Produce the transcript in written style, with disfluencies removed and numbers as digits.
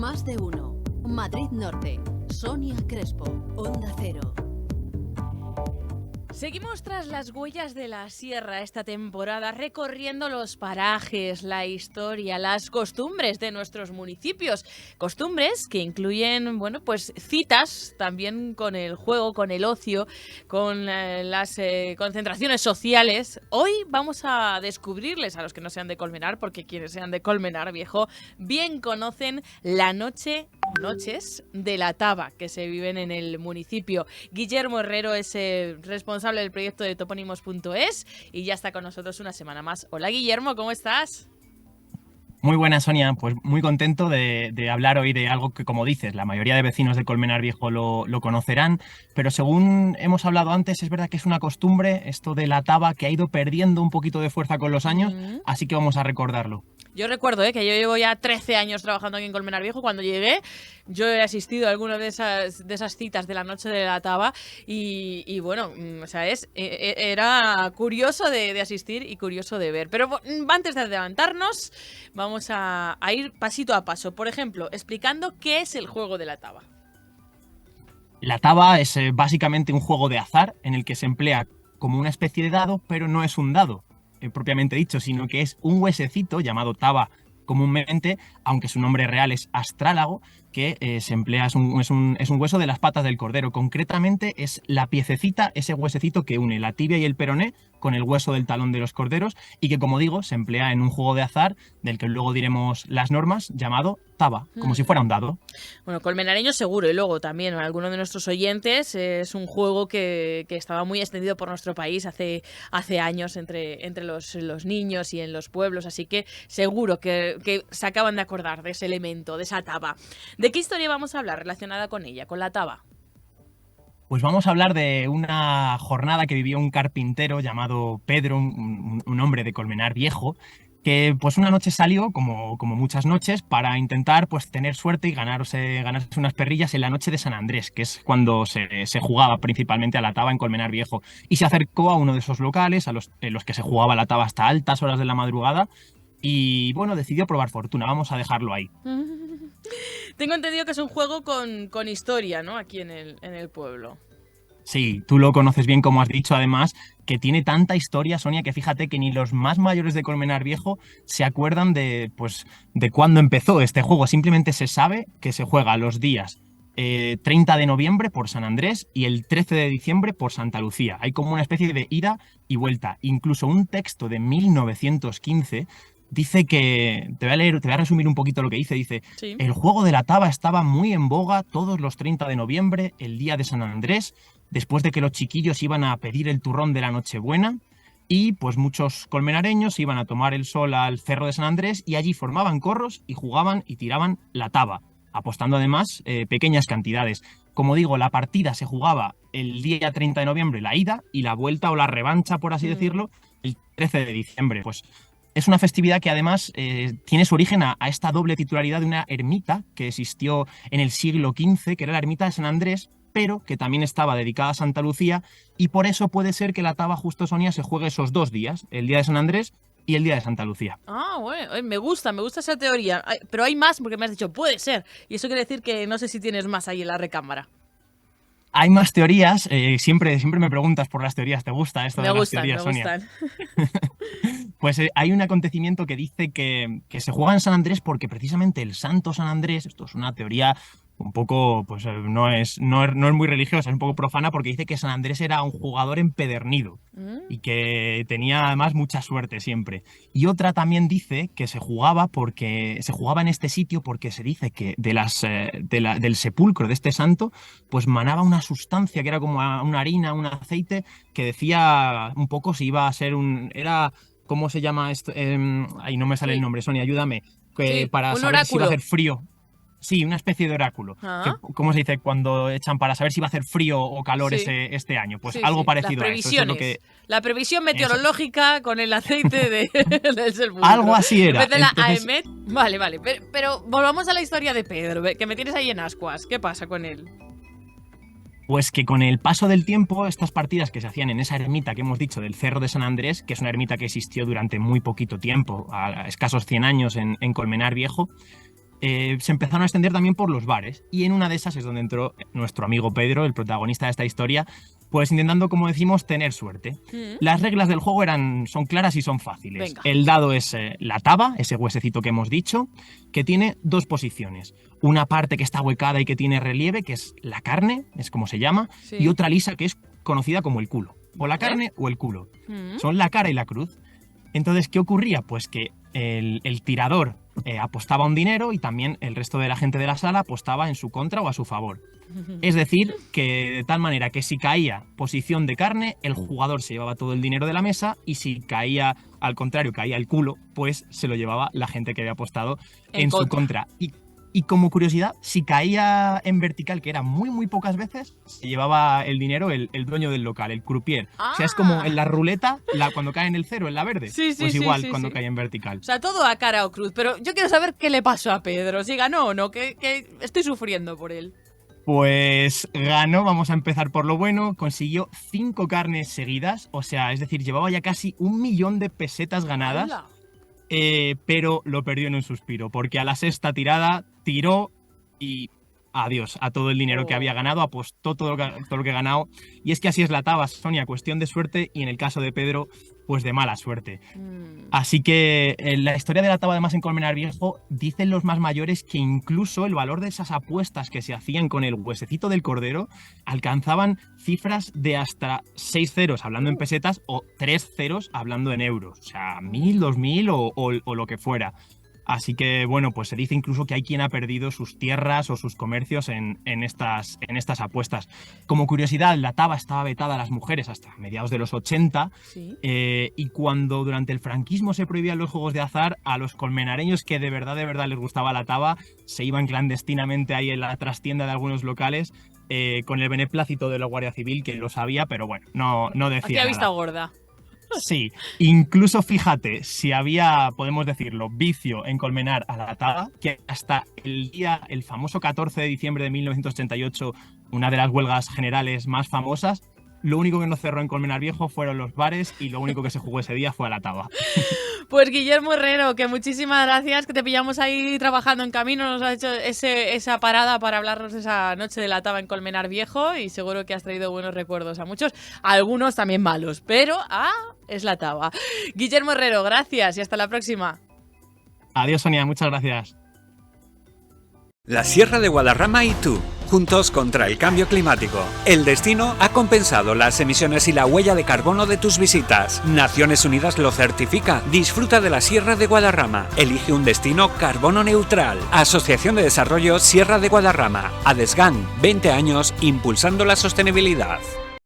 Más de uno. Madrid Norte. Sonia Crespo. Onda Cero. Seguimos tras las huellas de la sierra esta temporada, recorriendo los parajes, la historia, las costumbres de nuestros municipios. Costumbres que incluyen, pues citas también con el juego, con el ocio, con las concentraciones sociales. Hoy vamos a descubrirles a los que no sean de Colmenar, porque quienes sean de Colmenar Viejo bien conocen la noches de la taba que se viven en el municipio. Guillermo Herrero es responsable del proyecto de topónimos.es y ya está con nosotros una semana más. Hola Guillermo, ¿cómo estás? Muy buena, Sonia. Pues muy contento de hablar hoy de algo que, como dices, la mayoría de vecinos de Colmenar Viejo lo conocerán, pero según hemos hablado antes, es verdad que es una costumbre, esto de la taba, que ha ido perdiendo un poquito de fuerza con los años, así que vamos a recordarlo. Yo recuerdo que yo llevo ya 13 años trabajando aquí en Colmenar Viejo. Cuando llegué, yo he asistido a alguna de esas citas de la noche de la taba y bueno, era curioso de asistir y curioso de ver. Pero antes de adelantarnos, vamos a ir pasito a paso. Por ejemplo, explicando qué es el juego de la taba. La taba es básicamente un juego de azar en el que se emplea como una especie de dado, pero no es un dado propiamente dicho, sino que es un huesecito llamado taba comúnmente, aunque su nombre real es astrálago, que se emplea, es un hueso de las patas del cordero. Concretamente es la piececita, ese huesecito que une la tibia y el peroné con el hueso del talón de los corderos y que, como digo, se emplea en un juego de azar del que luego diremos las normas, llamado taba, como si fuera un dado. Bueno, colmenareños seguro, y luego también algunos de nuestros oyentes. Es un juego que estaba muy extendido por nuestro país hace años entre los niños y en los pueblos, así que seguro que se acaban de acordar de ese elemento, de esa taba. ¿De qué historia vamos a hablar relacionada con ella, con la taba? Pues vamos a hablar de una jornada que vivió un carpintero llamado Pedro, un hombre de Colmenar Viejo, que pues una noche salió, como muchas noches, para intentar pues tener suerte y ganarse unas perrillas en la noche de San Andrés, que es cuando se jugaba principalmente a la taba en Colmenar Viejo. Y se acercó a uno de esos locales en los que se jugaba la taba hasta altas horas de la madrugada y bueno, decidió probar fortuna. Vamos a dejarlo ahí. Tengo entendido que es un juego con historia, ¿no? Aquí en el pueblo. Sí, tú lo conoces bien, como has dicho, además, que tiene tanta historia, Sonia, que fíjate que ni los más mayores de Colmenar Viejo se acuerdan de cuándo empezó este juego. Simplemente se sabe que se juega los días 30 de noviembre por San Andrés y el 13 de diciembre por Santa Lucía. Hay como una especie de ida y vuelta. Incluso un texto de 1915 dice que, te voy a resumir un poquito lo que dice, sí. El juego de la taba estaba muy en boga todos los 30 de noviembre, el día de San Andrés, después de que los chiquillos iban a pedir el turrón de la Nochebuena, y pues muchos colmenareños iban a tomar el sol al Cerro de San Andrés y allí formaban corros y jugaban y tiraban la taba, apostando además pequeñas cantidades. Como digo, la partida se jugaba el día 30 de noviembre, la ida, y la vuelta o la revancha, por así decirlo, el 13 de diciembre. Pues es una festividad que además tiene su origen a esta doble titularidad de una ermita que existió en el siglo XV, que era la ermita de San Andrés, pero que también estaba dedicada a Santa Lucía, y por eso puede ser que la taba, justo, Sonia, se juegue esos 2 días, el día de San Andrés y el día de Santa Lucía. Ah, bueno, me gusta esa teoría. Pero hay más, porque me has dicho, puede ser. Y eso quiere decir que no sé si tienes más ahí en la recámara. Hay más teorías, siempre me preguntas por las teorías, ¿te gusta esto de las teorías, Sonia? Me gustan. Pues hay un acontecimiento que dice que se juega en San Andrés porque precisamente el santo San Andrés, esto es una teoría un poco, pues no es muy religiosa, es un poco profana, porque dice que San Andrés era un jugador empedernido y que tenía además mucha suerte siempre. Y otra también dice que se jugaba en este sitio porque se dice que del sepulcro de este santo pues manaba una sustancia que era como una harina, un aceite, que decía un poco si iba a ser ¿cómo se llama esto? Ahí no me sale el nombre, Sonia, ayúdame. Para saber oráculo. si iba a hacer frío. Sí, una especie de oráculo. ¿Cómo se dice cuando echan para saber si va a hacer frío o calor este año? Pues algo parecido a eso. Eso es lo que... La previsión meteorológica con el aceite del sepulcro. Algo así era. En vez de la AEMET. Vale. Pero volvamos a la historia de Pedro, que me tienes ahí en ascuas. ¿Qué pasa con él? Pues que con el paso del tiempo, estas partidas que se hacían en esa ermita que hemos dicho del Cerro de San Andrés, que es una ermita que existió durante muy poquito tiempo, a escasos 100 años en Colmenar Viejo, se empezaron a extender también por los bares. Y en una de esas es donde entró nuestro amigo Pedro, el protagonista de esta historia, pues intentando, como decimos, tener suerte. Las reglas del juego son claras y son fáciles. Venga. El dado es la taba, ese huesecito que hemos dicho, que tiene dos posiciones. Una parte que está huecada y que tiene relieve, que es la carne, es como se llama, Sí. y otra lisa que es conocida como el culo. O la Vale. carne o el culo. Mm. Son la cara y la cruz. Entonces, ¿qué ocurría? Pues que el tirador apostaba un dinero y también el resto de la gente de la sala apostaba en su contra o a su favor. Es decir, que de tal manera que si caía posición de carne, el jugador se llevaba todo el dinero de la mesa, y si caía, al contrario, caía el culo, pues se lo llevaba la gente que había apostado en su contra. Y como curiosidad, si caía en vertical, que era muy pocas veces, se llevaba el dinero el dueño del local, el croupier. O sea, es como en la ruleta, cuando cae en el cero, en la verde. Sí, sí, pues sí, igual sí, cuando sí. cae en vertical. O sea, todo a cara o cruz. Pero yo quiero saber qué le pasó a Pedro. Si ganó o no, que estoy sufriendo por él. Pues ganó, vamos a empezar por lo bueno, consiguió 5 carnes seguidas, o sea, es decir, llevaba ya casi 1 millón de pesetas ganadas. ¡Hala! Pero lo perdió en un suspiro, porque a la sexta tirada tiró y adiós a todo el dinero que había ganado, apostó todo lo que ha ganado. Y es que así es la taba, Sonia, cuestión de suerte, y en el caso de Pedro, pues de mala suerte. Así que la historia de la taba, además, en Colmenar Viejo, dicen los más mayores que incluso el valor de esas apuestas que se hacían con el huesecito del cordero alcanzaban cifras de hasta 6 ceros hablando en pesetas o 3 ceros hablando en euros. O sea, 1.000, 2.000 o lo que fuera. Así que, bueno, pues se dice incluso que hay quien ha perdido sus tierras o sus comercios en estas apuestas. Como curiosidad, la taba estaba vetada a las mujeres hasta mediados de los 80. Sí. Y cuando durante el franquismo se prohibían los juegos de azar, a los colmenareños que de verdad les gustaba la taba, se iban clandestinamente ahí en la trastienda de algunos locales con el beneplácito de la Guardia Civil, que lo sabía, pero bueno, no decía Hacía nada. vista gorda. Sí, incluso fíjate, si había, podemos decirlo, vicio en Colmenar a la taba, que hasta el famoso 14 de diciembre de 1988, una de las huelgas generales más famosas, lo único que no cerró en Colmenar Viejo fueron los bares, y lo único que se jugó ese día fue a la taba. Pues Guillermo Herrero, que muchísimas gracias, que te pillamos ahí trabajando en camino, nos has hecho esa parada para hablarnos de esa noche de la taba en Colmenar Viejo, y seguro que has traído buenos recuerdos a muchos, algunos también malos, pero es la taba. Guillermo Herrero, gracias y hasta la próxima. Adiós, Sonia, muchas gracias. La Sierra de Guadarrama y tú, juntos contra el cambio climático. El destino ha compensado las emisiones y la huella de carbono de tus visitas. Naciones Unidas lo certifica. Disfruta de la Sierra de Guadarrama. Elige un destino carbono neutral. Asociación de Desarrollo Sierra de Guadarrama. ADESGAN, 20 años impulsando la sostenibilidad.